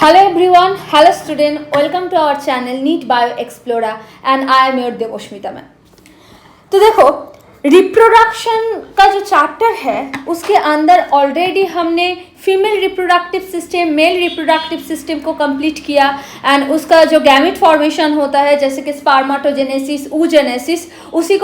Hello everyone, hello student, welcome to our channel NEET Bio Explorer and I am your Debosmita ma'am. तो देखो reproduction का जो chapter है उसके अंदर ऑलरेडी हमने female reproductive system male reproductive system को कंप्लीट किया एंड उसका जो गैमेट फॉर्मेशन होता है जैसे कि स्पर्मेटोजेनेसिस oogenesis उसी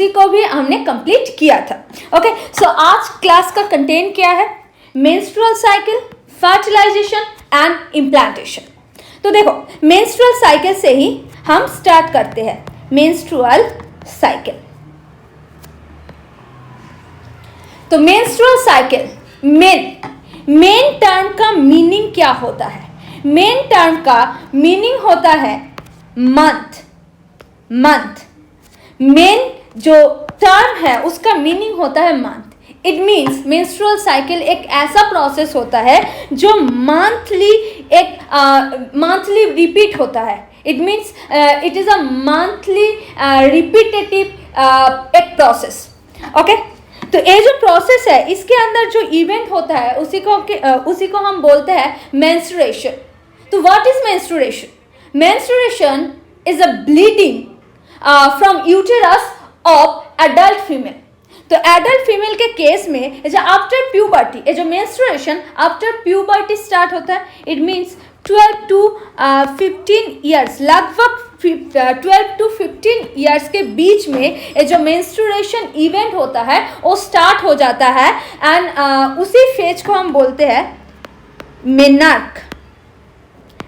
को भी हमने कंप्लीट किया था। ओके, सो आज क्लास का कंटेंट क्या है? Menstrual cycle, fertilisation and implantation. तो देखो मेंस्ट्रुअल साइकिल से ही हम स्टार्ट करते हैं। मेंस्ट्रुअल साइकिल, तो मेंस्ट्रुअल साइकिल मेन टर्म का मीनिंग क्या होता है? मेन टर्म का मीनिंग होता है मंथ। मेन जो टर्म है उसका मीनिंग होता है month. It means menstrual cycle एक ऐसा प्रोसेस होता है जो मंथली रिपीट होता है। It means it is a monthly repetitive एक प्रोसेस। ओके, तो ये जो प्रोसेस है इसके अंदर जो इवेंट होता है उसी को हम बोलते हैं मेंस्ट्रुएशन। तो what is menstruation? Menstruation is a bleeding from uterus of adult female. तो एडल्ट फीमेल के केस में जो आफ्टर प्यूबर्टी, ये जो मेंस्ट्रुएशन आफ्टर प्यूबर्टी स्टार्ट होता है, इट मीन्स 12 to 15 ईयर्स, लगभग 12 to 15 ईयर्स के बीच में ये जो मेंस्ट्रुएशन इवेंट होता है वो स्टार्ट हो जाता है एंड उसी फेज को हम बोलते हैं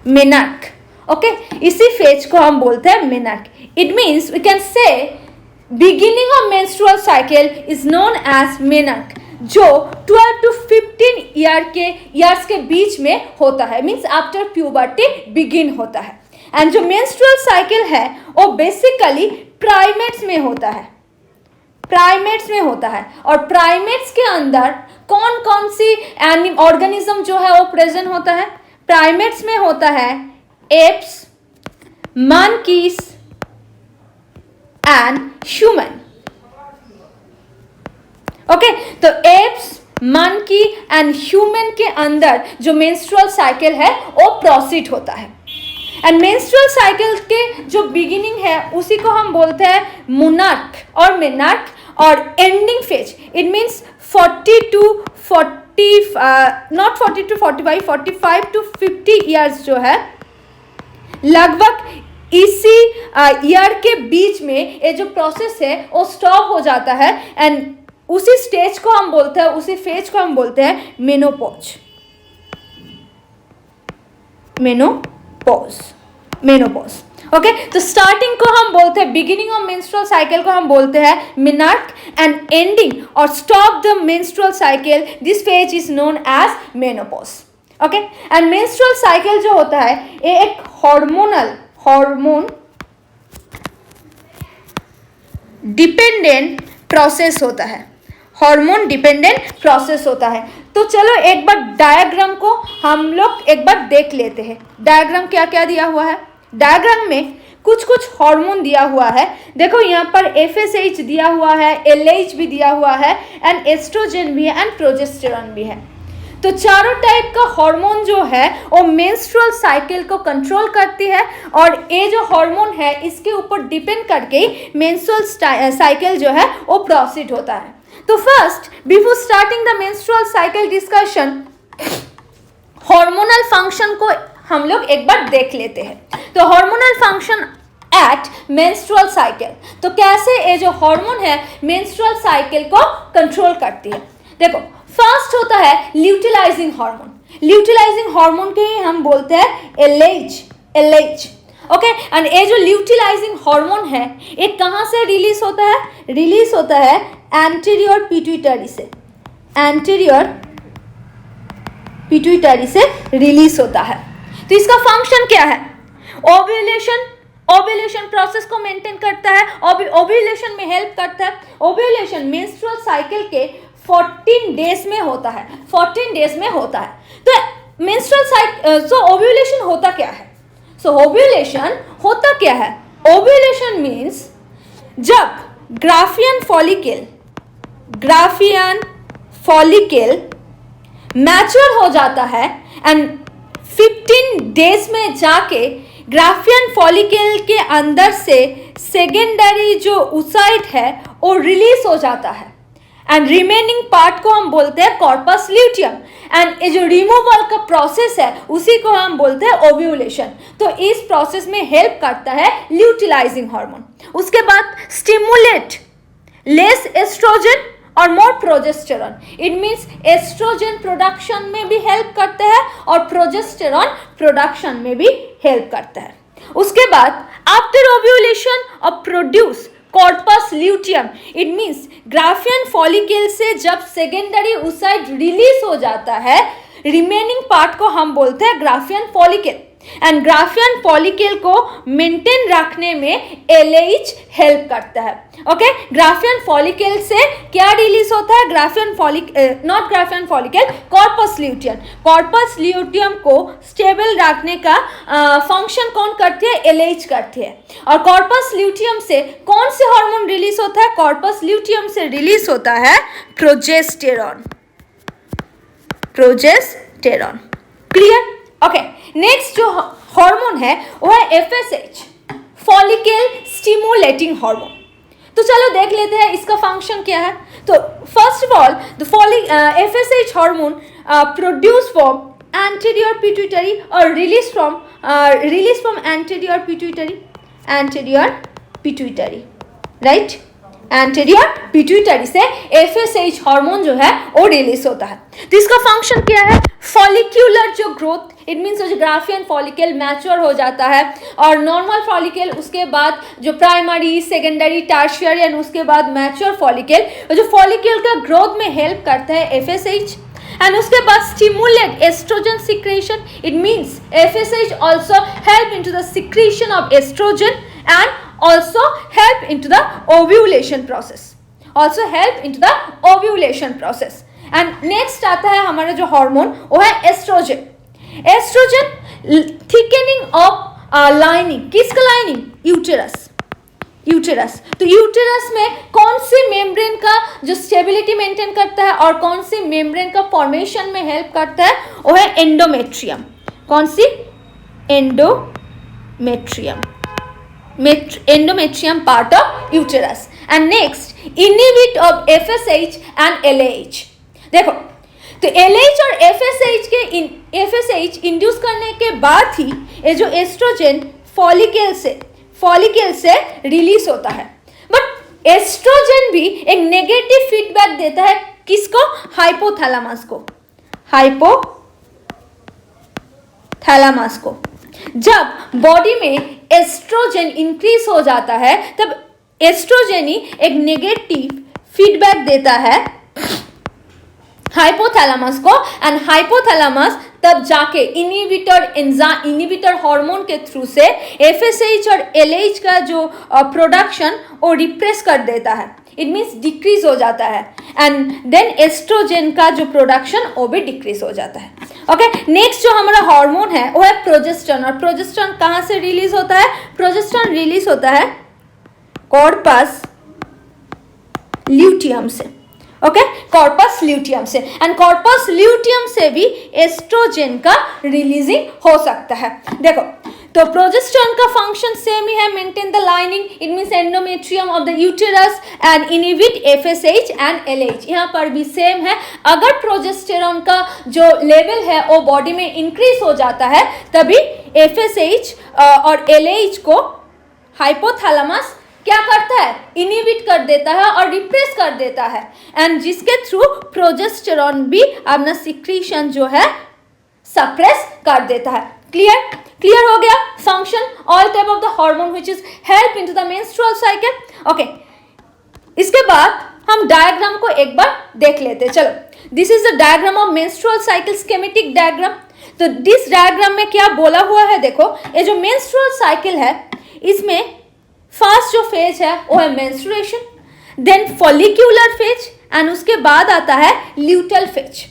मेनार्क। ओके, इसी फेज को हम बोलते हैं menarche. It means we can say beginning of menstrual cycle is known as menarche, जो 12 to 15 ईयर्स के बीच में होता है, मीन्स आफ्टर प्यूबर्टी बिगिन होता है। एंड जो मेंस्ट्रुअल साइकिल है वो बेसिकली प्राइमेट्स में होता है और प्राइमेट्स के अंदर कौन कौन सी ऑर्गेनिज्म जो है वो प्रेजेंट होता है? प्राइमेट्स में होता है apps, monkeys and human. Okay, तो एप्स, मंकी एंड ह्यूमन के अंदर जो मेंस्ट्रुअल साइकिल है वो प्रोसीड होता है। एंड मेंस्ट्रुअल साइकिल के जो बिगिनिंग है उसी को हम बोलते हैं मोनार्क और मेनार्क, और ending phase it means 45 to 50 years जो है, लगभग इसी ईयर के बीच में ये जो प्रोसेस है वो स्टॉप हो जाता है एंड उसी स्टेज को हम बोलते हैं, उसी फेज को हम बोलते हैं मेनोपॉज। ओके, तो स्टार्टिंग को हम बोलते हैं, बिगिनिंग ऑफ मेंस्ट्रुअल साइकिल को हम बोलते हैं मेनार्क एंड एंडिंग और stop the menstrual cycle, this phase is known as menopause. Okay, and menstrual cycle जो होता है ये एक हार्मोन डिपेंडेंट प्रोसेस होता है। हार्मोन डिपेंडेंट प्रोसेस होता है। तो चलो एक बार डायग्राम को हम लोग एक बार देख लेते हैं। डायग्राम क्या क्या दिया हुआ है? डायग्राम में कुछ हार्मोन दिया हुआ है। देखो यहाँ पर FSH दिया हुआ है, LH भी दिया हुआ है एंड एस्ट्रोजन भी है एंड प्रोजेस्टेरॉन भी है। तो चारों टाइप का हार्मोन जो है वो मेंस्ट्रुअल साइकिल को कंट्रोल करती है और ये जो हार्मोन है इसके ऊपर डिपेंड करके ही मेंस्ट्रुअल साइकिल जो है वो प्रोसीड होता है। तो first, before starting the menstrual cycle discussion, hormonal function को हम लोग एक बार देख लेते हैं। तो hormonal function at menstrual cycle, तो कैसे ये जो हार्मोन है मेंस्ट्रुअल साइकिल को कंट्रोल करती है। देखो, फर्स्ट होता है ल्यूटिलाइजिंग हार्मोन। ल्यूटिलाइजिंग हार्मोन के ही हम बोलते हैं LH। ओके, एंड ये जो ल्यूटिलाइजिंग हार्मोन है ये कहाँ से रिलीज होता है? रिलीज होता है एंटीरियर पिट्यूटरी से। एंटीरियर पिट्यूटरी से रिलीज होता है। तो इसका फंक्शन क्या है? ओव्यूलेशन प्रोसेस को मेंटेन करता है, ओव्यूलेशन में हेल्प करता है। ओव्यूलेशन मेंस्ट्रुअल साइकिल के 14 डेज में होता है। 14 डेज में होता है। तो मेंस्ट्रुअल साइकिल, सो ओव्यूलेशन होता क्या है? ओव्यूलेशन मीन्स जब ग्राफियन फॉलिकल मैच्योर हो जाता है एंड 15 डेज में जाके ग्राफियन फॉलिकल के अंदर से सेकेंडरी जो oocyte है वो रिलीज हो जाता है एंड रिमेनिंग पार्ट को हम बोलते हैं कॉर्पस ल्यूटियम एंड ये जो रिमूवल का प्रोसेस है उसी को हम बोलते हैं ओव्यूलेशन। तो इस प्रोसेस में हेल्प करता है ल्यूटिलाइजिंग हार्मोन। उसके बाद स्टिमुलेट लेस एस्ट्रोजन और more progesterone. It means estrogen production में भी हेल्प करता है और प्रोजेस्टेरॉन प्रोडक्शन में भी हेल्प करता है। उसके बाद आफ्टर ओव्यूलेशन और produce corpus luteum. It means Graafian follicle से जब सेकेंडरी oocyte रिलीज हो जाता है रिमेनिंग पार्ट को हम बोलते हैं Graafian follicle and Graafian follicle को मेंटेन रखने में LH हेल्प करता है। ओके, ग्राफियन फॉलिकल से क्या रिलीज होता है? Graafian follicle, not Graafian follicle, corpus luteum. Corpus luteum को स्टेबल रखने का फंक्शन कौन करती है? LH करती है। और कॉर्पस ल्यूटियम से कौन से हार्मोन रिलीज होता है? कॉर्पस ल्यूटियम से रिलीज होता है progesterone. Progesterone, clear? Okay, next जो हार्मोन है वो है FSH, फॉलिकल स्टिमुलेटिंग हार्मोन। तो चलो देख लेते हैं इसका फंक्शन क्या है। तो first of all the FSH hormone produce from anterior pituitary और release from anterior pituitary, right? Anterior pituitary से FSH हार्मोन जो है वो रिलीज होता है। तो इसका फंक्शन क्या है? फॉलिक्यूलर जो ग्रोथ, इट मीन्स जो ग्राफियन फॉलिकल मैच्योर हो जाता है और नॉर्मल फॉलिकल, उसके बाद जो प्राइमरी, सेकेंडरी, टर्शियरी एंड उसके बाद मैच्योर फॉलिकल, जो फॉलिकल का ग्रोथ में हेल्प करता है FSH। एंड उसके बाद stimulate oestrogen secretion. It means FSH also help into the secretion of oestrogen and also help into the ovulation process. And next आता है हमारा जो हार्मोन वो है oestrogen. Oestrogen thickening of lining, किसका लाइनिंग? यूटेरस। तो यूटेरस में कौन सी मेम्ब्रेन का जो स्टेबिलिटी मेंटेन करता है और कौन सी मेम्ब्रेन का फॉर्मेशन में हेल्प करता है वो है एंडोमेट्रियम। कौन सी? endometrium part of uterus. And next inhibit of FSH and LH। देखो, तो LH और FSH इंड्यूस करने के बाद ही ये जो एस्ट्रोजन फॉलिकल से रिलीज होता है। बट एस्ट्रोजन भी एक नेगेटिव फीडबैक देता है किसको? हाइपोथैलेमस को। जब बॉडी में एस्ट्रोजन इंक्रीज हो जाता है तब एस्ट्रोजन ही एक नेगेटिव फीडबैक देता है हाइपोथैलेमस को एंड हाइपोथैलेमस तब जाके इनहिबिटर हार्मोन के थ्रू से FSH और LH का जो प्रोडक्शन वो रिप्रेस कर देता है। इट मीन्स डिक्रीज हो जाता है एंड देन एस्ट्रोजन का जो प्रोडक्शन वो भी डिक्रीज हो जाता है। ओके, नेक्स्ट जो हमारा हार्मोन है वो है प्रोजेस्टेरॉन। और प्रोजेस्टेरॉन कहाँ से रिलीज होता है? प्रोजेस्टेरॉन रिलीज होता है कॉर्पस ल्यूटियम से। ओके, कॉर्पस ल्यूटियम से। एंड कॉर्पस ल्यूटियम से भी एस्ट्रोजन का रिलीजिंग हो सकता है। देखो, तो प्रोजेस्टेरॉन का फंक्शन सेम ही है, maintain the lining, it means endometrium of the uterus and inhibit FSH and LH। यहाँ पर भी सेम है। अगर प्रोजेस्टेरॉन का जो लेवल है वो बॉडी में इंक्रीज हो जाता है तभी FSH और LH को हाइपोथैलेमस क्या करता है? इनहिबिट कर देता है और रिप्रेस कर देता है एंड जिसके थ्रू प्रोजेस्टेरॉन भी अपना सिक्रीशन जो है सप्रेस कर देता है। क्लियर हो गया function? All type of the hormone which is help into the menstrual cycle. Okay, इसके बाद हम डायग्राम को एक बार देख लेते हैं। चलो, this is the diagram of menstrual cycle, schematic diagram. तो दिस डायग्राम में क्या बोला हुआ है? देखो, ये जो मेंस्ट्रुअल साइकिल है इसमें फर्स्ट जो फेज है वो है menstruation, then follicular phase and उसके बाद आता है ल्यूटल फेज।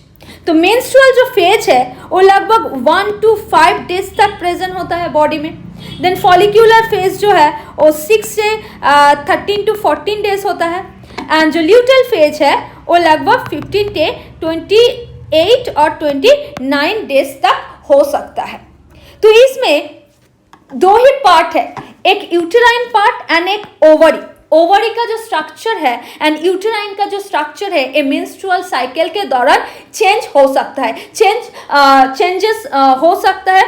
तो मेंस्ट्रुअल जो फेज है वो लगभग 1 to 5 डेज तक प्रेजेंट होता है बॉडी में। देन फॉलिक्यूलर फेज जो है वो 6 से 13 to 14 डेज होता है एंड जो ल्यूटल फेज है वो लगभग 15 से 28 और 29 डेज तक हो सकता है। तो इसमें दो ही पार्ट है, एक यूटेराइन पार्ट एंड एक ओवरी। ओवरी का जो स्ट्रक्चर है एंड यूटेराइन का जो स्ट्रक्चर है ये मेंस्ट्रुअल साइकिल के दौरान चेंज हो सकता है, चेंजेस हो सकता है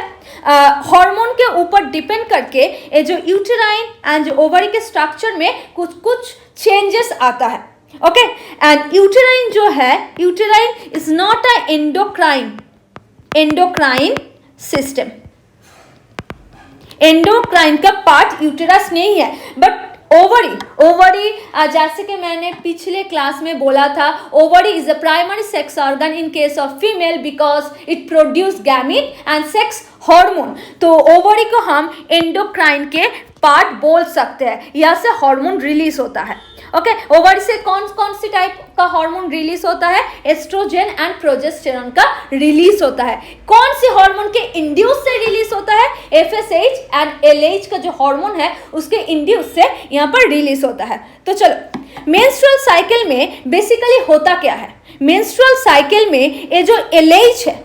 हार्मोन के ऊपर डिपेंड करके। ये जो यूटेराइन एंड जो ओवरी के स्ट्रक्चर में कुछ कुछ चेंजेस आता है। ओके, एंड यूटेराइन जो है, uterine is not a endocrine system. Endocrine का पार्ट यूटेरस नहीं है, बट ओवरी जैसे कि मैंने पिछले क्लास में बोला था, ovary is a primary sex organ in case of female because it produce gamete and sex hormone. तो ओवरी को हम एंडोक्राइन के पार्ट बोल सकते हैं, यहाँ से हार्मोन रिलीज होता है। ओके, ओवरी से कौन कौन सी टाइप का हार्मोन रिलीज होता है? एस्ट्रोजन एंड प्रोजेस्टेरॉन का रिलीज होता है। कौन सी हार्मोन के इंड्यूस से रिलीज होता है? एफएसएच एंड एलएच का जो हार्मोन है उसके इंड्यूस से यहाँ पर रिलीज होता है। तो चलो, मेंस्ट्रुअल साइकिल में बेसिकली होता क्या है? मेंस्ट्रुअल साइकिल में ये जो एलएच है,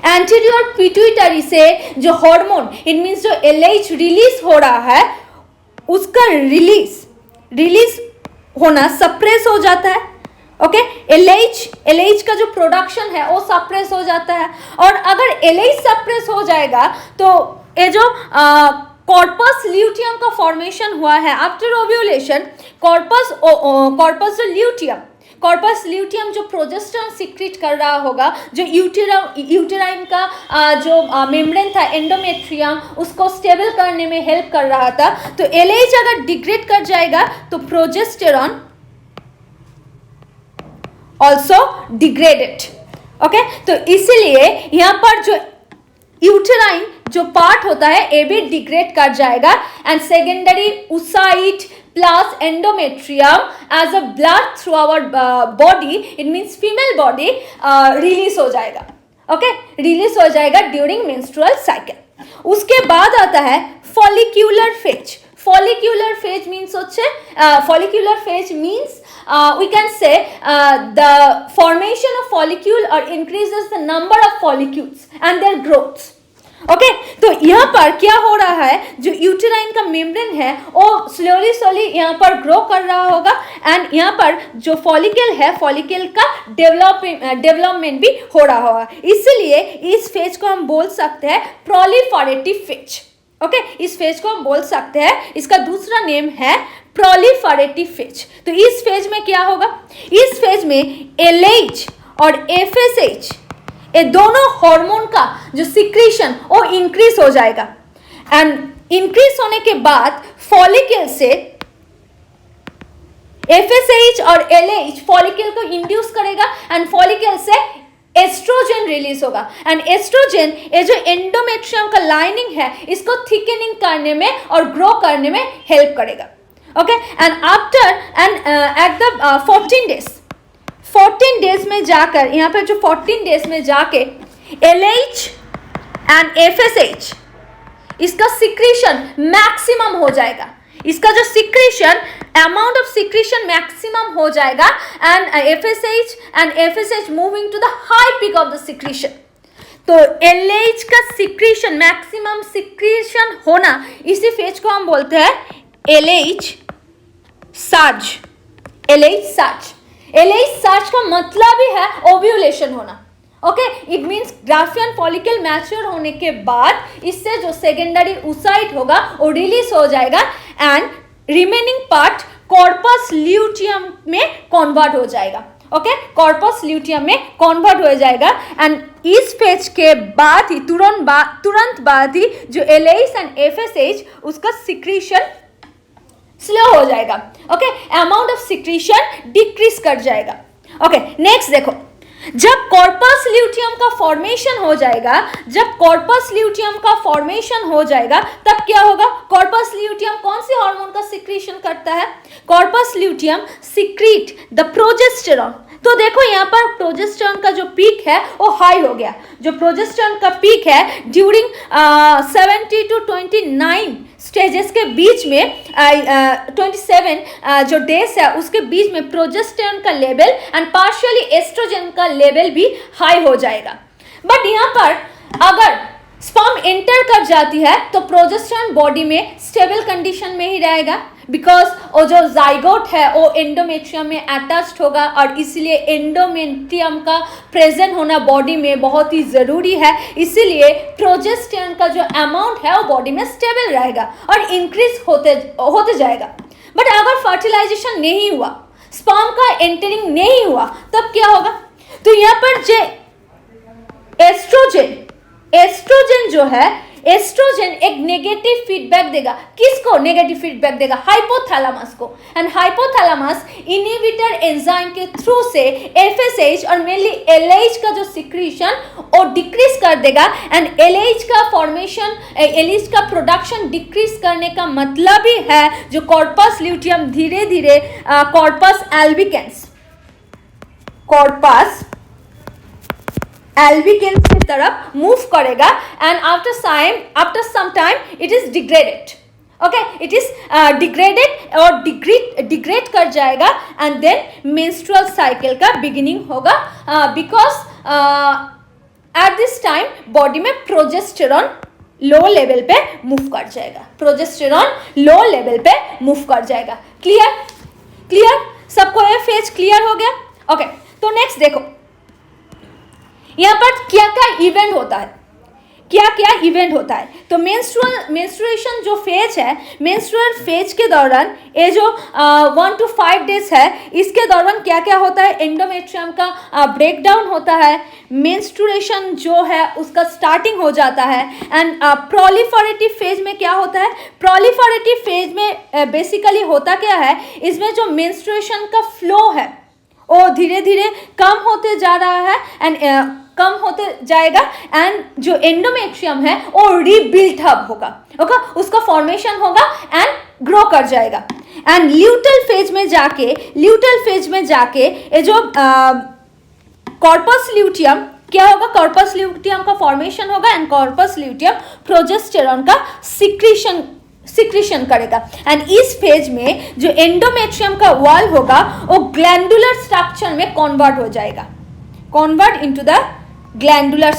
एंटीरियर पिट्यूटरी से जो हार्मोन, इट मींस जो एलएच रिलीज हो रहा है उसका रिलीज होना सप्रेस हो जाता है। ओके, एलएच का जो प्रोडक्शन है वो सप्रेस हो जाता है, और अगर एलएच सप्रेस हो जाएगा तो ये जो कॉर्पस ल्यूटियम का फॉर्मेशन हुआ है आफ्टर ओव्यूलेशन, कॉर्पस ल्यूटियम जो प्रोजेस्टेरॉन सीक्रेट कर रहा होगा, जो यूटेराइन का जो मेम्ब्रेन था एंडोमेट्रियम, उसको स्टेबल करने में हेल्प कर रहा था। तो एलएच अगर डिग्रेड कर जाएगा तो प्रोजेस्टेरॉन ऑल्सो डिग्रेडेड। ओके, तो इसीलिए यहाँ पर जो यूटेराइन जो पार्ट होता है ये भी डिग्रेड कर जाएगा, and secondary oocyte plus endometrium as a blood through our body, it means female body, release हो जाएगा। ओके, रिलीज हो जाएगा ड्यूरिंग मेंस्ट्रुअल साइकिल। उसके बाद आता है follicular phase. Follicular phase means হচ্ছে follicular phase means we can say the formation of follicle or increases the number of follicles and their growth। Okay, तो यहाँ पर क्या हो रहा है, जो यूटेराइन का मेम्ब्रेन है वो स्लोली यहाँ पर ग्रो कर रहा होगा, एंड यहाँ पर जो फॉलिकल है, फॉलिकल का डेवलपमेंट भी हो रहा होगा। इसलिए इस फेज को हम बोल सकते हैं प्रोलिफरेटिव फेज। ओके, इस फेज को हम बोल सकते हैं, इसका दूसरा नेम है प्रोलिफरेटिव फेज। तो इस फेज में क्या होगा? इस फेज में एलएच और एफएसएच ये दोनों हार्मोन का जो सिक्रीशन वो इंक्रीज हो जाएगा, एंड इंक्रीज होने के बाद फॉलिकल से एफएसएच और एलएच फॉलिकल को इंड्यूस करेगा, एंड फॉलिकल से एस्ट्रोजन रिलीज होगा, एंड एस्ट्रोजन ये जो एंडोमेट्रियम का लाइनिंग है इसको थिकनिंग करने में और ग्रो करने में हेल्प करेगा। Okay, and after and at the 14 days में जाकर, यहाँ पे जो 14 डेज में जाके एलएच एंड एफएसएच इसका सिक्रीशन मैक्सिमम हो जाएगा। इसका जो secretion amount of secretion maximum हो जाएगा, and FSH moving to the high peak of the secretion. तो एलएच का सिक्रीशन, मैक्सिमम सिक्रीशन होना, इसी फेज को हम बोलते हैं एलएच सर्ज। एलएच सर्ज का मतलब ही है ओव्यूलेशन होना। Okay, it means Graafian follicle mature होने के बाद इससे जो सेकेंडरी oocyte होगा वो रिलीज हो जाएगा, and remaining part corpus luteum में कन्वर्ट हो जाएगा। ओके, कॉर्पस ल्यूटियम में कन्वर्ट हो जाएगा, एंड इस फेज के बाद ही तुरंत बाद ही जो एलएच एंड एफएसएच उसका सिक्रीशन स्लो हो जाएगा। Okay, amount of secretion decrease कर जाएगा। ओके, नेक्स्ट देखो, जब कॉर्पस ल्यूटियम का फॉर्मेशन हो जाएगा तब क्या होगा? कॉर्पस ल्यूटियम कौन सी हार्मोन का सिक्रीशन करता है? Corpus luteum secrete the progesterone. तो देखो यहाँ पर प्रोजेस्टेरॉन का जो पीक है वो हाई हो गया। जो प्रोजेस्टेरॉन का पीक है ड्यूरिंग 70 to 29 स्टेजेस के बीच में 27 जो डेज है उसके बीच में प्रोजेस्टेरॉन का लेवल एंड पार्शियली एस्ट्रोजन का लेवल भी हाई हो जाएगा। बट यहाँ पर अगर स्पर्म एंटर कर जाती है तो प्रोजेस्टेरॉन बॉडी में स्टेबल कंडीशन में ही रहेगा, बिकॉज वो जो जाइगोट है वो एंडोमेट्रियम में अटैच्ड होगा और इसलिए एंडोमेट्रियम का प्रेजेंट होना बॉडी में बहुत ही ज़रूरी है। इसीलिए प्रोजेस्टेरॉन का जो अमाउंट है वो बॉडी में स्टेबल रहेगा और इंक्रीज होते जाएगा। बट अगर फर्टिलाइजेशन नहीं हुआ, स्पर्म का एंटरिंग नहीं हुआ, तब क्या होगा? तो यहाँ पर जो एस्ट्रोजन जो है, एस्ट्रोजन एक नेगेटिव फीडबैक देगा। किसको नेगेटिव फीडबैक देगा? हाइपोथैलेमस को। एंड हाइपोथैलेमस इनहिबिटर एंजाइम के थ्रू से एफएसएच और मेनली एलएच का जो सिक्रीशन वो डिक्रीज कर देगा। एंड एलएच का फॉर्मेशन, एलएच का प्रोडक्शन डिक्रीज करने का मतलब ही है जो कॉर्पस ल्यूटियम धीरे धीरे कॉर्पस एल्बिकेंस की तरफ मूव करेगा। And after some time it is degraded. Okay, it is degraded और डिग्रेड कर जाएगा एंड देन मेंस्ट्रुअल साइकिल का बिगिनिंग होगा। Because at this time body में प्रोजेस्टेरॉन लो लेवल पे मूव कर जाएगा। प्रोजेस्टेरॉन लो लेवल पे मूव कर जाएगा। क्लियर सबको ये फेज क्लियर हो गया? ओके, तो नेक्स्ट देखो यहाँ पर क्या क्या इवेंट होता है। तो मेंस्ट्रुएशन जो फेज है, मेंस्ट्रुअल फेज के दौरान ये जो 1 to 5 डेज है, इसके दौरान क्या क्या होता है? एंडोमेट्रियम का ब्रेकडाउन होता है, मेंस्ट्रुएशन जो है उसका स्टार्टिंग हो जाता है। एंड प्रोलिफरेटिव फेज में क्या होता है? प्रोलिफरेटिव फेज में बेसिकली होता क्या है, इसमें जो मेंस्ट्रुएशन का फ्लो है वो धीरे धीरे कम होते जा रहा है एंड कम होते जाएगा। एंड जो एंडोमेट्रियम है वो रीबिल्ट अप होगा, ओके, उसका फॉर्मेशन होगा एंड ग्रो कर जाएगा। एंड ल्यूटल फेज में जाके ये जो कॉर्पस ल्यूटियम क्या होगा? कॉर्पस ल्यूटियम का फॉर्मेशन होगा एंड कॉर्पस ल्यूटियम प्रोजेस्टेरॉन का सिक्रीशन करेगा। एंड इस फेज में जो एंडोमेट्रियम का वॉल होगा वो ग्लैंडुलर स्ट्रक्चर में कन्वर्ट हो जाएगा, convert into the glandular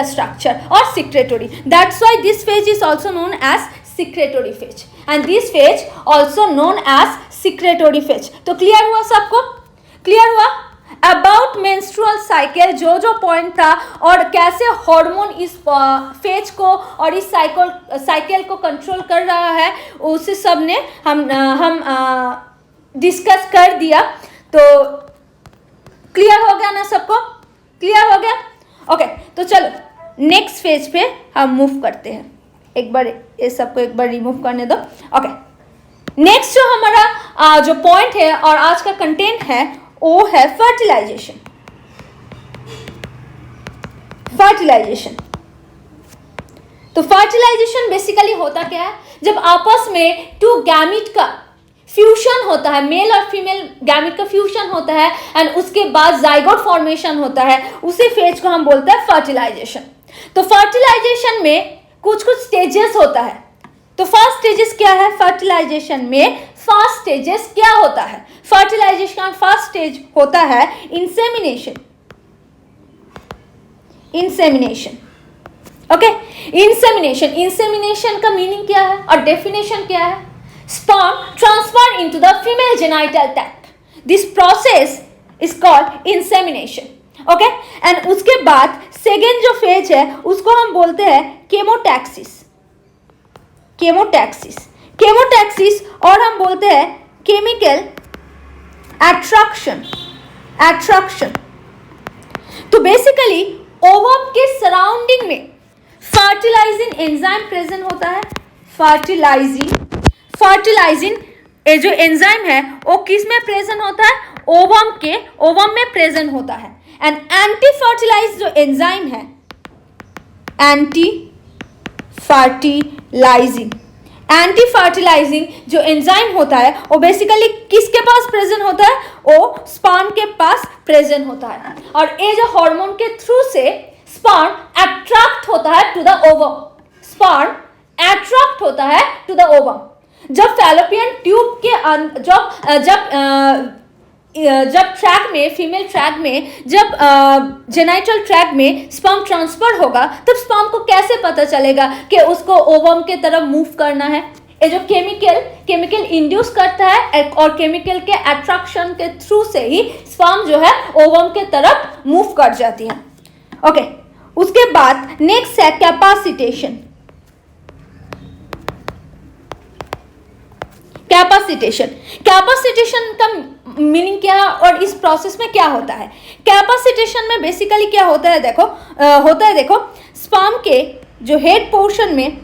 structure और secretory. That's why this phase is also known as secretory phase and this phase also known as secretory phase. तो क्लियर हुआ सबको? क्लियर हुआ? अबाउट मेंस्ट्रुअल साइकिल जो point था और कैसे हार्मोन इस फेज को और इस साइकिल को कंट्रोल कर रहा है, उसी सब ने हम डिस्कस कर दिया। तो क्लियर हो गया ना सबको? क्लियर हो गया? ओके, तो चलो नेक्स्ट फेज पे हम मूव करते हैं। एक बार ये सबको एक बार रिमूव करने दो। ओके, नेक्स्ट जो हमारा जो पॉइंट है और आज का कंटेंट है वो है फर्टिलाइजेशन। तो फर्टिलाइजेशन बेसिकली होता क्या है? जब आपस में 2 गैमीट का फ्यूजन होता है, मेल और फीमेल गैमीट का फ्यूजन होता है एंड उसके बाद जाइगोट फॉर्मेशन होता है, उसी फेज को हम बोलते हैं फर्टिलाइजेशन। तो फर्टिलाइजेशन में कुछ स्टेजेस होता है। तो फर्स्ट स्टेजेस क्या है? फर्टिलाइजेशन में फर्स्ट स्टेजेस क्या होता है? फर्टिलाइजेशन का फर्स्ट स्टेज होता है इंसेमिनेशन। ओके, इंसेमिनेशन का मीनिंग क्या है और डेफिनेशन क्या है? sperm transfer into the female genital tract. This process is called insemination. Okay? And उसके बाद सेकेंड जो फेज है उसको हम बोलते हैं केमोटैक्सिस और हम बोलते हैं केमिकल एट्रैक्शन। तो बेसिकली ओवम के सराउंडिंग में फर्टिलाइजिंग एंजाइम प्रेजेंट होता है। फर्टिलाइजिंग ये जो एंजाइम है वो किस में प्रेजेंट होता है? ओवम में प्रेजेंट होता है। एंड एंटी फर्टिलाइज जो एंजाइम है, एंटी फर्टिलाइजिंग जो एंजाइम होता है वो बेसिकली किसके पास प्रेजेंट होता है? वो स्पर्म के पास प्रेजेंट होता है। और ये जो हार्मोन के थ्रू से स्पर्म अट्रैक्ट होता है टू द ओवम। जब फैलोपियन ट्यूब के जब जब ट्रैक में, फीमेल ट्रैक में जब जेनाइटल ट्रैक में स्पर्म ट्रांसफर होगा, तब स्पर्म को कैसे पता चलेगा कि उसको ओवम के तरफ मूव करना है? ये जो केमिकल इंड्यूस करता है और केमिकल के अट्रैक्शन के थ्रू से ही स्पर्म जो है ओवम के तरफ मूव कर जाती है। ओके, उसके बाद नेक्स्ट है कैपासिटेशन। कैपासिटेशन का मीनिंग क्या है और इस प्रोसेस में क्या होता है? कैपासिटेशन में बेसिकली क्या होता है, देखो स्पर्म के जो हेड पोर्शन में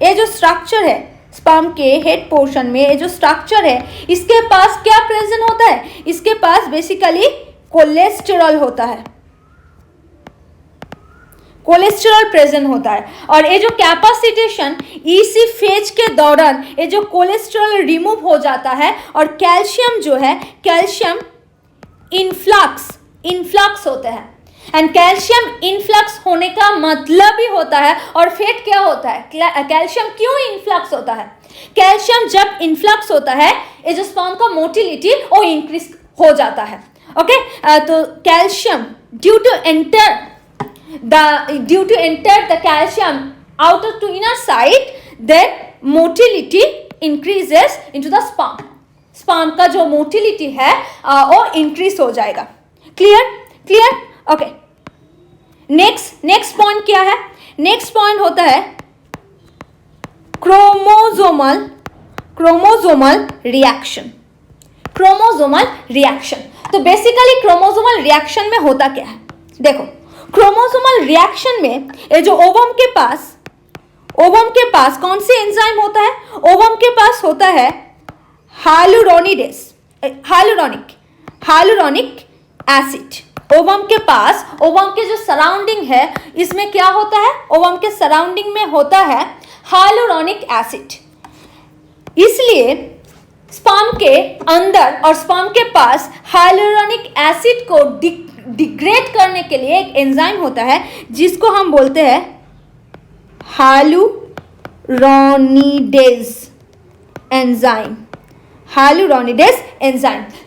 ये जो स्ट्रक्चर है, स्पर्म के हेड पोर्शन में ये जो स्ट्रक्चर है, इसके पास क्या प्रेजेंट होता है? इसके पास बेसिकली कोलेस्टेरॉल होता है, कोलेस्टेरॉल प्रेजेंट होता है। और ये जो कैपासिटेशन, इसी फेज के दौरान ये जो कोलेस्टेरॉल रिमूव हो जाता है और कैल्शियम जो है, कैल्शियम इनफ्लक्स होता है। एंड कैल्शियम इनफ्लक्स होने का मतलब ही होता है, और फेट क्या होता है? कैल्शियम क्यों इनफ्लक्स होता है? कैल्शियम जब इनफ्लक्स होता है, ये जो स्पर्म का मोटिलिटी वो इंक्रीज हो जाता है। ओके, तो calcium due to enter the calcium outer to inner side, then motility increases into the sperm. Sperm का जो मोटिलिटी है वो इंक्रीज हो जाएगा। क्लियर? ओके, नेक्स्ट पॉइंट क्या है? नेक्स्ट पॉइंट होता है क्रोमोसोमल रिएक्शन। तो बेसिकली क्रोमोसोमल रिएक्शन में होता क्या है? देखो, क्रोमोसोमल रिएक्शन में ये जो ओवम के पास कौन सी एंजाइम होता है? ओवम के पास होता है हाइलुरोनिक एसिड। ओवम के जो सराउंडिंग है, इसमें क्या होता है? ओवम के सराउंडिंग में होता है हाइलुरोनिक एसिड। इसलिए स्पर्म के अंदर और स्पर्म के पास हाइलुरोनिक एसिड को डिग्रेड करने के लिए एक एंजाइम होता है जिसको हम बोलते हैं हाइलुरोनिडेज एंजाइम।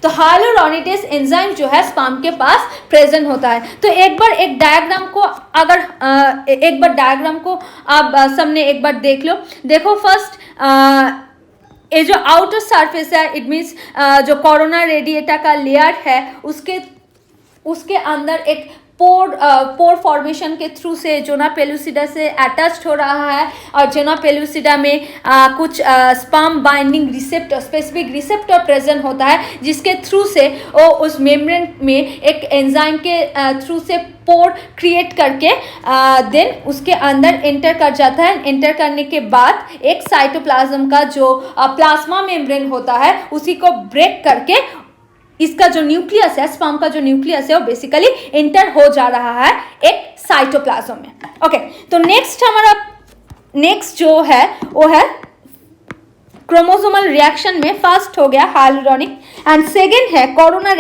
तो हाइलुरोनिडेज एंजाइम जो है स्पर्म के पास प्रेजेंट होता है। तो एक बार डायग्राम को आप सबने एक बार देख लो। देखो, फर्स्ट ये जो आउटर सरफेस है, इट मीन्स जो कोरोना रेडिएटा का लेयर है, उसके अंदर एक पोर फॉर्मेशन के थ्रू से जोना पेलुसिडा से अटैच्ड हो रहा है, और जोना पेलुसिडा में कुछ sperm binding receptor, specific receptor present होता है, जिसके थ्रू से वो उस मेम्ब्रेन में एक एंजाइम के थ्रू से पोर क्रिएट करके देन उसके अंदर एंटर कर जाता है। एंटर करने के बाद एक साइटोप्लाज्म का जो प्लाज्मा मेम्ब्रेन होता है, उसी को ब्रेक करके इसका जो न्यूक्लियस है, स्पर्म का जो न्यूक्लियस है, वो बेसिकली एंटर हो जा रहा है एक साइटोप्लाज्म में। ओके, तो नेक्स्ट जो है वो है क्रोमोसोमल रिएक्शन में फर्स्ट हो गया हाइलुरोनिक, एंड सेकेंड है कोरोना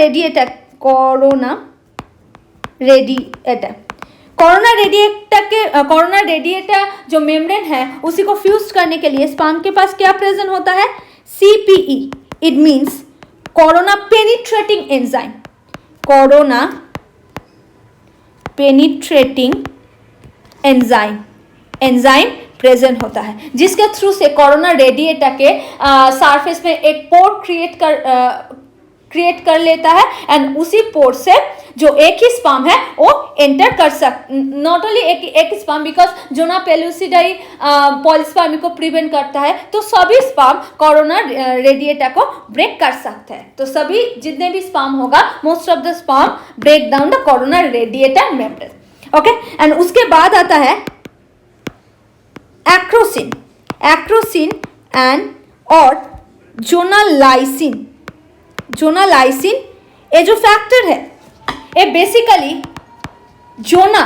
रेडिएटर जो मेम्ब्रेन है, उसी को फ्यूज करने के लिए स्पर्म के पास क्या प्रेजेंट होता है? CPE, it means corona penetrating enzyme present होता है, जिसके थ्रू से कोरोना रेडिएटा के सरफेस में एक पोर क्रिएट कर लेता है, एंड उसी पोर से जो एक ही स्पर्म है वो एंटर कर नॉट ओनली एक sperm, because zona pellucida polyspermy को प्रिवेंट करता है, तो सभी स्पर्म कोरोना रेडिएटा को ब्रेक कर सकते हैं। तो सभी जितने भी स्पर्म होगा, most of the sperm break down the corona radiata membrane. Okay, and उसके बाद आता है एक्रोसिन एंड और जोनालाइसिन। ये जो फैक्टर है, ये बेसिकली जोना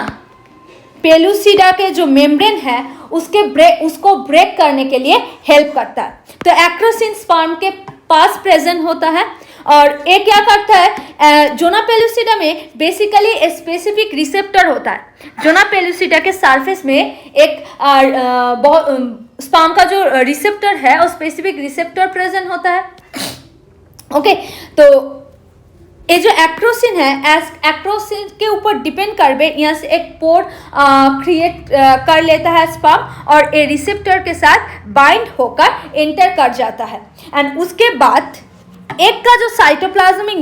पेलुसिडा के जो मेम्ब्रेन है उसको ब्रेक करने के लिए हेल्प करता है। तो एक्रोसिन स्पर्म के पास प्रेजेंट होता है, और ये क्या करता है? जोना पेलुसिडा में बेसिकली स्पेसिफिक रिसेप्टर होता है। जोना पेलुसिडा के सरफेस में एक स्पर्म का जो रिसेप्टर है, वो स्पेसिफिक रिसेप्टर प्रेजेंट होता है। ओके, तो ये जो एक्ट्रोसिन है, एक्ट्रोसिन के ऊपर डिपेंड करके यहाँ से एक पोर क्रिएट कर लेता है स्पर्म, और ये रिसेप्टर के साथ बाइंड होकर एंटर कर जाता है। एंड उसके बाद एक का जो साइटोप्लाज्मिक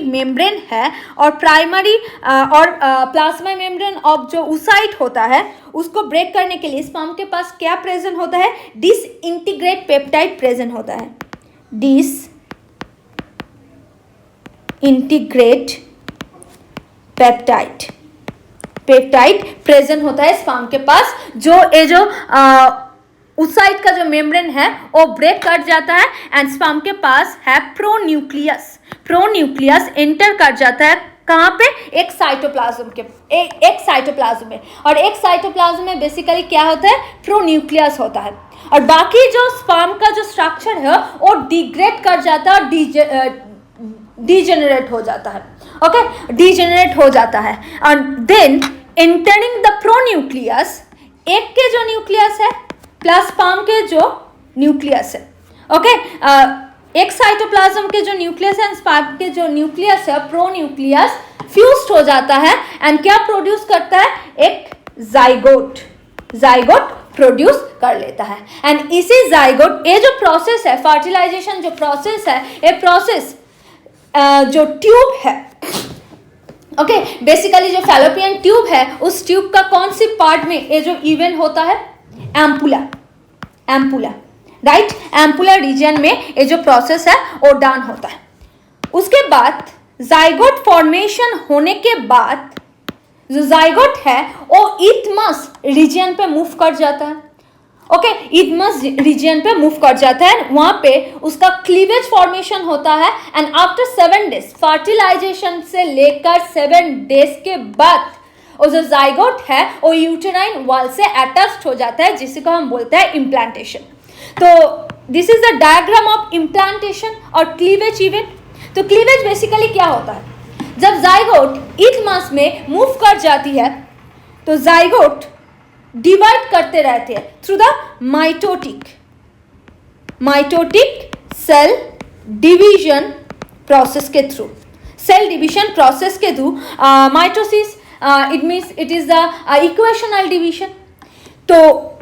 मेम्ब्रेन है और प्राइमरी और प्लाज्मा मेम्ब्रेन ऑफ जो oocyte होता है, उसको ब्रेक करने के लिए स्पर्म के पास क्या प्रेजेंट होता है? डिसइंटीग्रेट पेप्टाइड प्रेजेंट होता है। इंटीग्रेट पेप्टाइड प्रेजेंट होता है स्पर्म के पास, जो ये जो oocyte का जो मेम्ब्रेन है वो ब्रेक कर जाता है एंड स्पर्म के पास है प्रोन्यूक्लियस एंटर कर जाता है। कहाँ पे? एक साइटोप्लाज्म में, और एक साइटोप्लाज्म में बेसिकली क्या होता है? प्रोन्यूक्लियस होता है, और बाकी जो स्पर्म का जो स्ट्रक्चर है वो डिग्रेड कर जाता है और डिजेनरेट हो जाता है। ओके, डिजेनरेट हो जाता है। And then entering the pronucleus, एक के जो न्यूक्लियस है प्लस स्पर्म के जो न्यूक्लियस है। ओके, एक साइटोप्लाज्म के जो न्यूक्लियस है, स्पर्म के जो न्यूक्लियस है, प्रोन्यूक्लियस फ्यूज्ड हो जाता है एंड क्या प्रोड्यूस करता है? एक जाइगोट प्रोड्यूस कर लेता है। एंड इसी जाइगोट, ये जो प्रोसेस है, फर्टिलाइजेशन जो प्रोसेस है, ये प्रोसेस जो ट्यूब है, ओके, बेसिकली जो फैलोपियन ट्यूब है, उस ट्यूब का कौन सी पार्ट में ये जो इवेंट होता है? Ampulla, right? एम्पुला रीजन में ये जो प्रोसेस है वो डन होता है। उसके बाद जाइगोट फॉर्मेशन होने के बाद जो जाइगोट है वो इथमस रीजन पे मूव कर जाता है। ओके, इथमस रीजन पे मूव कर जाता है, वहाँ पे उसका क्लीवेज फॉर्मेशन होता है एंड आफ्टर 7 डेज, फर्टिलाइजेशन से लेकर 7 डेज के बाद वो जो जाइगोट है वो यूटेराइन वॉल से अटैच्ड हो जाता है, जिसको हम बोलते हैं इम्प्लांटेशन। तो this is the diagram of implantation और क्लीवेज इवेंट। तो क्लीवेज बेसिकली क्या होता है? जब जाइगोट इथमस में मूव कर जाती है तो जाइगोट डिवाइड करते रहते हैं through the mitotic cell division process के through. Mitosis, it means it is the equational division. तो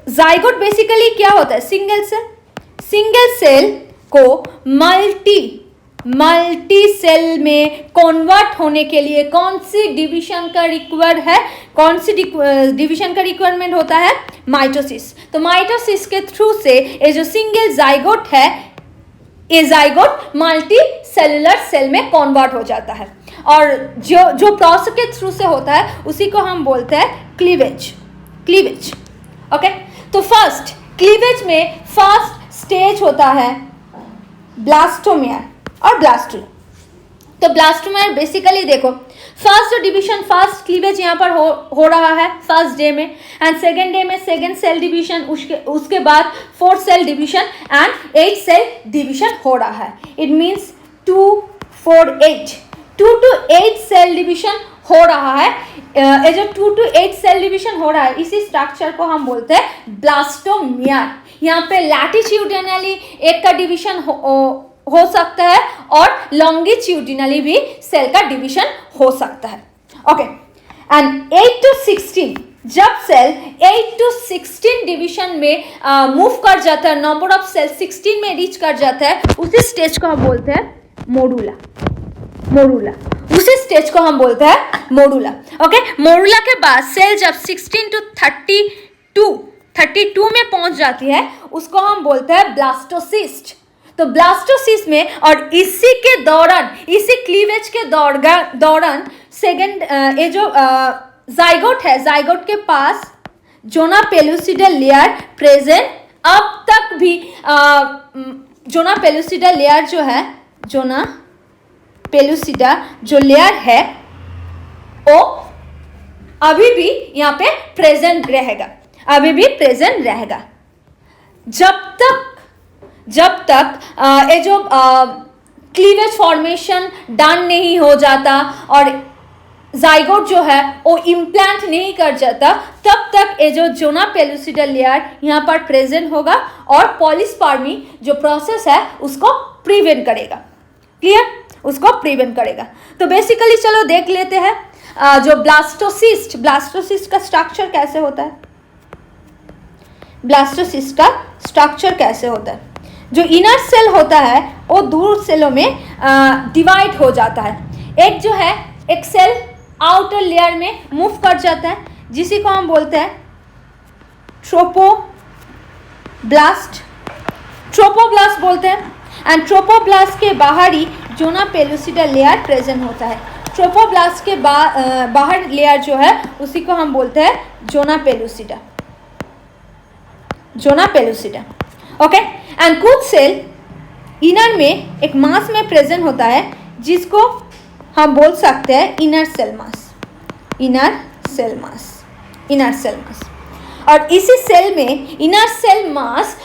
जाइगोट बेसिकली क्या होता है? सिंगल सेल को मल्टी सेल में कन्वर्ट होने के लिए कौन सी डिवीजन का रिक्वायरमेंट होता है? माइटोसिस। तो माइटोसिस के थ्रू से ये जो सिंगल जाइगोट है, ये जाइगोट मल्टी सेलुलर सेल में कन्वर्ट हो जाता है, और जो प्रोसेस के थ्रू से होता है उसी को हम बोलते हैं क्लीवेज। ओके, तो फर्स्ट क्लीवेज में फर्स्ट स्टेज होता है ब्लास्टोमेयर और ब्लास्टुला। तो ब्लास्टोमेयर बेसिकली देखो, फर्स्ट डिवीजन, फर्स्ट क्लीवेज यहाँ पर हो रहा है फर्स्ट डे में, एंड सेकेंड डे में सेकेंड सेल डिवीजन, उसके बाद 4th cell division and 8th cell division हो रहा है। It means 2 4 8 2 to 8 cell division हो रहा है। ये जो 2 to 8 सेल डिवीजन हो रहा है, इसी स्ट्रक्चर को हम बोलते हैं ब्लास्टोमियर। यहाँ पे लैटिट्यूडिनली एक का डिवीजन हो सकता है और लॉन्गिट्यूडिनली भी सेल का डिवीजन हो सकता है। ओके, एंड 8 to 16, जब सेल 8 to 16 डिवीजन में मूव कर जाता है, नंबर ऑफ सेल 16 में रीच कर जाता है, उसी स्टेज को हम बोलते हैं मोडुला। उसी स्टेज को हम बोलते हैं मोडुला। ओके, मोडुला के बाद सेल जब 16 to 32 में पहुंच जाती है, उसको हम बोलते हैं ब्लास्टोसिस्ट। तो ब्लास्टोसिस्ट में, और इसी के दौरान, इसी क्लीवेज के दौरान सेकेंड ये जो जाइगोट है, जाइगोट के पास जोना पेलुसिडा लेयर प्रेजेंट। अब तक भी जोना पेलुसिडा लेयर जो है, जोना पेलुसिडा जो लेयर है वो अभी भी यहाँ पे प्रेजेंट रहेगा, जब तक ये जो क्लीवेज फॉर्मेशन डन नहीं हो जाता और जाइगोट जो है वो इम्प्लांट नहीं कर जाता, तब तक ये जो जोना पेलुसिडा लेयर यहाँ पर प्रेजेंट होगा और पॉलीस्पर्मी जो प्रोसेस है उसको प्रिवेंट करेगा। क्लियर, उसको प्रिवेंट करेगा। तो बेसिकली चलो देख लेते हैं जो ब्लास्टोसिस्ट का स्ट्रक्चर कैसे होता है। ब्लास्टोसिस्ट का स्ट्रक्चर कैसे होता है, जो इनर सेल होता है वो दो सेलों में डिवाइड हो जाता है। एक जो है एक सेल आउटर लेयर में मूव कर जाता है, जिसी को हम बोलते हैं ट्रोपोब्लास्ट बोलते हैं। एंड ट्रोपोब्लास्ट के बाहर ही जोना पेलुसिडा लेयर प्रेजेंट होता है। ट्रोपोब्लास्ट के बाहर लेयर जो है उसी को हम बोलते हैं जोना पेलुसिडा। ओके, एंड कुछ सेल इनर में एक मास में प्रेजेंट होता है, जिसको हम बोल सकते हैं इनर सेल मास। और इसी सेल में इनर सेल मास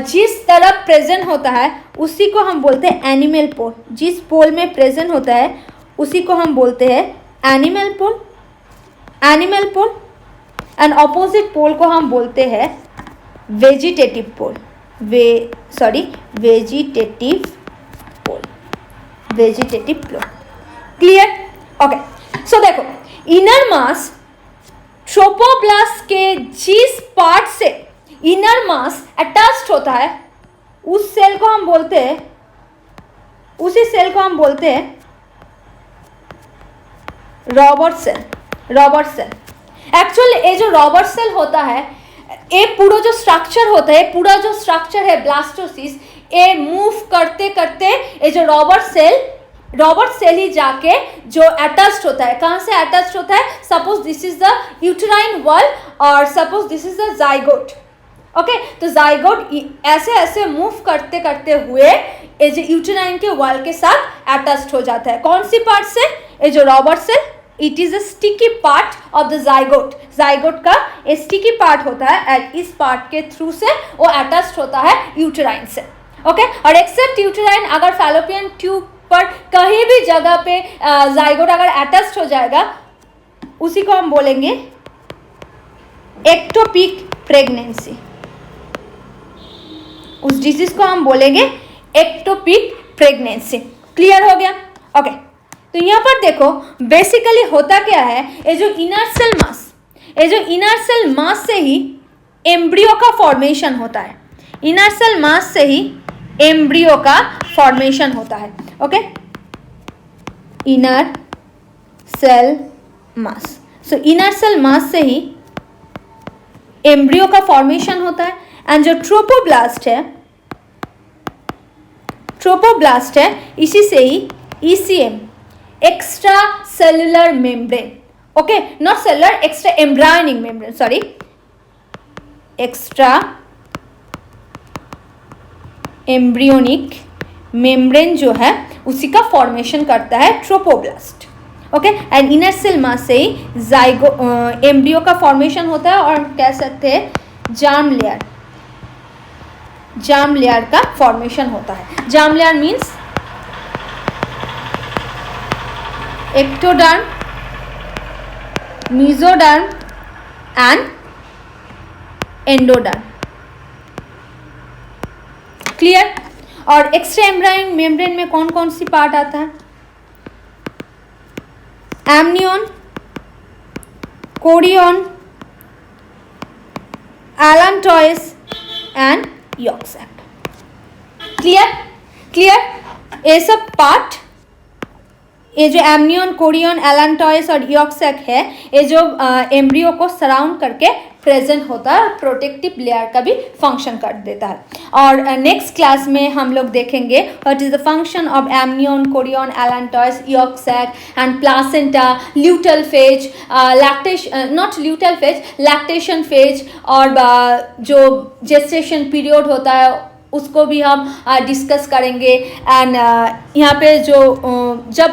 जिस तरफ प्रेजेंट होता है उसी को हम बोलते हैं एनिमल पोल। जिस पोल में प्रेजेंट होता है उसी को हम बोलते हैं animal pole. And opposite pole को हम बोलते हैं vegetative pole. Clear? Okay, so देखो इनर मास ट्रोपोब्लास्ट के जिस पार्ट से इनर मास अटैच्ड होता है उसी सेल को हम बोलते हैं रॉबर्ट सेल। एक्चुअली ये जो रॉबर्ट सेल होता है, ये पूरा जो स्ट्रक्चर है ब्लास्टोसिस्ट, ये मूव करते करते ये जो रॉबर्ट सेल ही जाके जो अटैच्ड होता है, कहाँ से अटैच्ड होता है? Suppose this is the uterine wall और suppose this is the zygote. Okay, तो जाइगोट ऐसे मूव करते करते हुए ये जो यूटेराइन के वॉल के साथ अटैच्ड हो जाता है। कौन सी पार्ट से? ये जो Robert cell, it is a sticky part of the zygote का ये स्टिकी पार्ट होता है एंड इस पार्ट के थ्रू से वो अटैच्ड होता है यूटेराइन से। ओके, और एक्सेप्ट यूटेराइन, अगर फैलोपियन ट्यूब पर कहीं भी जगह पे जाइगोट अगर अटैच्ड हो जाएगा, उसी को हम बोलेंगे एक्टोपिक प्रेगनेंसी। उस डिजीज को हम बोलेंगे एक्टोपिक प्रेगनेंसी। क्लियर हो गया? ओके, तो यहाँ पर देखो बेसिकली होता क्या है, ये जो इनर सेल मास से ही एम्ब्रियो का फॉर्मेशन होता है। इनर सेल मास से ही एम्ब्रियो का फॉर्मेशन होता है। Okay, inner cell mass, so inner cell mass से ही एम्ब्रियो का फॉर्मेशन होता है। एंड जो ट्रोपोब्लास्ट है इसी से ही ECM, extra cellular membrane, okay, not cellular, extra embryonic membrane, sorry, extra embryonic membrane जो है उसी का फॉर्मेशन करता है trophoblast. Okay, and inner cell mass से ही एम्ब्रियो का फॉर्मेशन होता है और कह सकते हैं जार्म लेयर का फॉर्मेशन होता है। Germ layer means ectoderm, mesoderm and endoderm. Clear? और एक्स्ट्रा एम्ब्रायोनिक मेम्ब्रेन में कौन कौन सी पार्ट आता है? Amnion, chorion, allantois and yolk sac. Clear? ये सब पार्ट, ये जो एमनियन, कोरियन, एलांटॉयस और यॉर्क सैक है, ये जो एम्ब्रियो को सराउंड करके प्रेजेंट होता है, प्रोटेक्टिव लेयर का भी फंक्शन कर देता है। और नेक्स्ट क्लास में हम लोग देखेंगे what is the function of amnion, chorion, allantois, yolk sac and placenta, luteal phase, lactation phase और जो जेस्टेशन पीरियड होता है उसको भी हम डिस्कस करेंगे। एंड यहाँ पे जो जब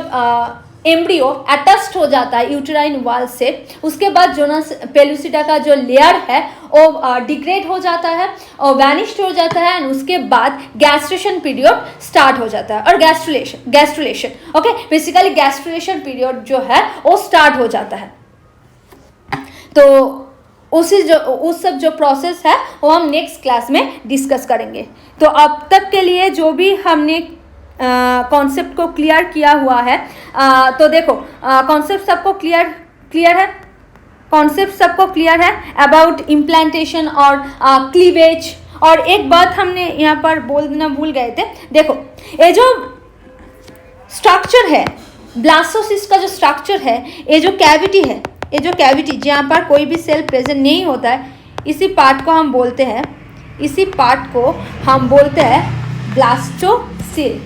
एम्ब्रियो अटैच्ड हो जाता है यूटेराइन वॉल से, उसके बाद जोनस पेलुसिडा का जो लेयर है वो डिग्रेड हो जाता है और वैनिश्ड हो जाता है, एंड उसके बाद गैस्ट्रेशन पीरियड स्टार्ट हो जाता है और gastrulation okay, basically gastrulation period जो है वो स्टार्ट हो जाता है। तो उस सब जो प्रोसेस है वो हम नेक्स्ट क्लास में डिस्कस करेंगे। तो अब तक के लिए जो भी हमने कॉन्सेप्ट को क्लियर किया हुआ है, तो देखो कॉन्सेप्ट सबको क्लियर है, कॉन्सेप्ट सबको क्लियर है अबाउट इम्प्लांटेशन और क्लीवेज। और एक बात हमने यहाँ पर बोलना भूल गए थे, देखो ये जो स्ट्रक्चर है ब्लास्टोसिस्ट का, जो स्ट्रक्चर है, ये जो कैविटी है, ये जो कैविटी जहाँ पर कोई भी सेल प्रेजेंट नहीं होता है, इसी पार्ट को हम बोलते हैं, इसी पार्ट को हम बोलते हैं ब्लास्टोसिल।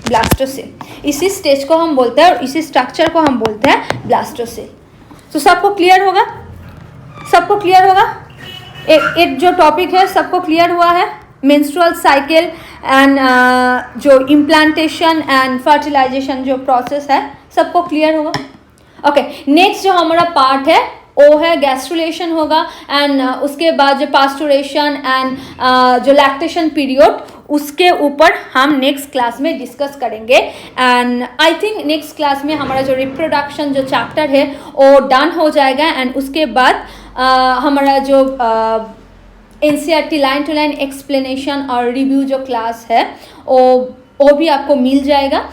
ब्लास्टोसिल इसी स्टेज को हम बोलते हैं और इसी स्ट्रक्चर को हम बोलते हैं ब्लास्टोसिल। तो सबको क्लियर होगा, सबको क्लियर होगा, एक जो टॉपिक है सबको क्लियर हुआ है, मेंस्ट्रुअल साइकिल एंड जो इम्प्लांटेशन एंड फर्टिलाइजेशन जो प्रोसेस है सबको क्लियर होगा। ओके, नेक्स्ट जो हमारा पार्ट है वो है गैस्ट्रुलेशन होगा, एंड उसके बाद जो पास्टुरेशन एंड जो लैक्टेशन पीरियड, उसके ऊपर हम नेक्स्ट क्लास में डिस्कस करेंगे। And I think next class में हमारा जो रिप्रोडक्शन जो चैप्टर है वो डन हो जाएगा, एंड उसके बाद हमारा जो NCERT line to line explanation और रिव्यू जो क्लास है वो भी आपको मिल जाएगा,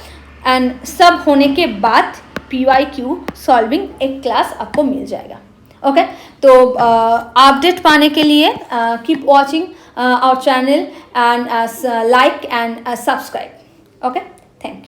एंड सब होने के बाद PYQ सॉल्विंग एक क्लास आपको मिल जाएगा। ओके, तो अपडेट पाने के लिए keep watching our channel and like and subscribe. Okay.